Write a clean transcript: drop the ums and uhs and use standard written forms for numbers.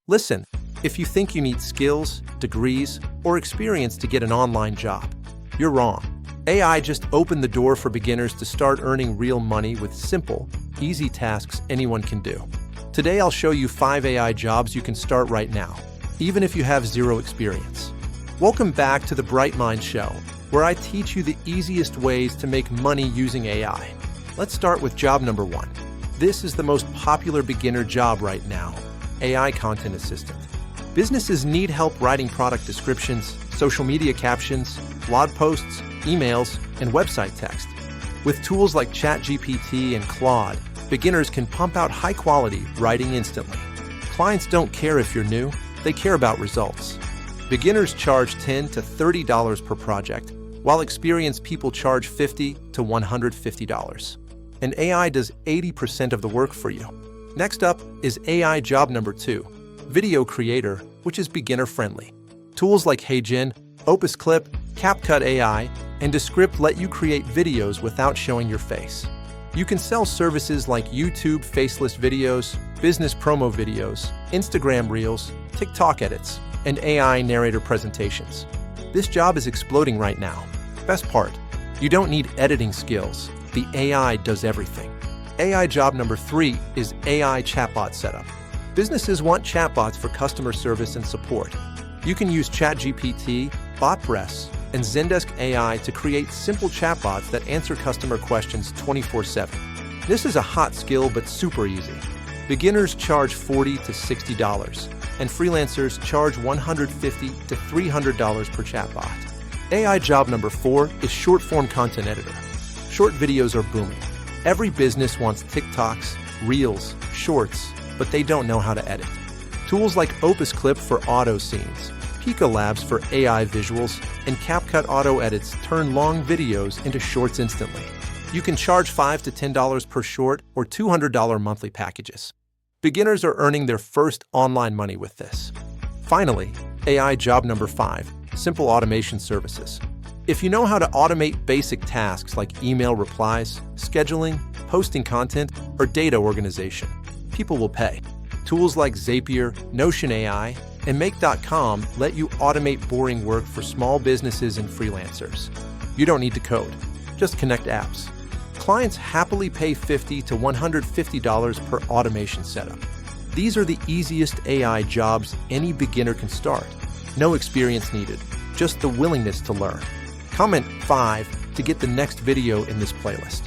Listen, if you think you need skills, degrees, or experience to get an online job, you're wrong. AI just opened the door for beginners to start earning real money with simple, easy tasks anyone can do. Today I'll show you 5 AI jobs you can start right now, even if you have zero experience. Welcome back to the Bright Mind Show, where I teach you the easiest ways to make money using AI. Let's start with job number 1. This is the most popular beginner job right now: AI content assistant. Businesses need help writing product descriptions, social media captions, blog posts, emails, and website text. With tools like ChatGPT and Claude, beginners can pump out high-quality writing instantly. Clients don't care if you're new, they care about results. Beginners charge $10 to $30 per project, while experienced people charge $50 to $150. And AI does 80% of the work for you. Next up is AI job number 2, video creator, which is beginner-friendly. Tools like HeyGen, OpusClip, CapCut AI, and Descript let you create videos without showing your face. You can sell services like YouTube faceless videos, business promo videos, Instagram Reels, TikTok edits, and AI narrator presentations. This job is exploding right now. Best part, you don't need editing skills. The AI does everything. AI job number 3 is AI chatbot setup. Businesses want chatbots for customer service and support. You can use ChatGPT, BotPress, and Zendesk AI to create simple chatbots that answer customer questions 24/7. This is a hot skill but super easy. Beginners charge $40 to $60, and freelancers charge $150 to $300 per chatbot. AI job number 4 is short-form content editor. Short videos are booming. Every business wants TikToks, Reels, Shorts, but they don't know how to edit. Tools like OpusClip for auto scenes, Pika Labs for AI visuals, and CapCut auto edits turn long videos into shorts instantly. You can charge $5 to $10 per short or $200 monthly packages. Beginners are earning their first online money with this. Finally, AI job number 5, simple automation services. If you know how to automate basic tasks like email replies, scheduling, posting content, or data organization, people will pay. Tools like Zapier, Notion AI, and Make.com let you automate boring work for small businesses and freelancers. You don't need to code, just connect apps. Clients happily pay $50 to $150 per automation setup. These are the easiest AI jobs any beginner can start. No experience needed, just the willingness to learn. Comment 5 to get the next video in this playlist.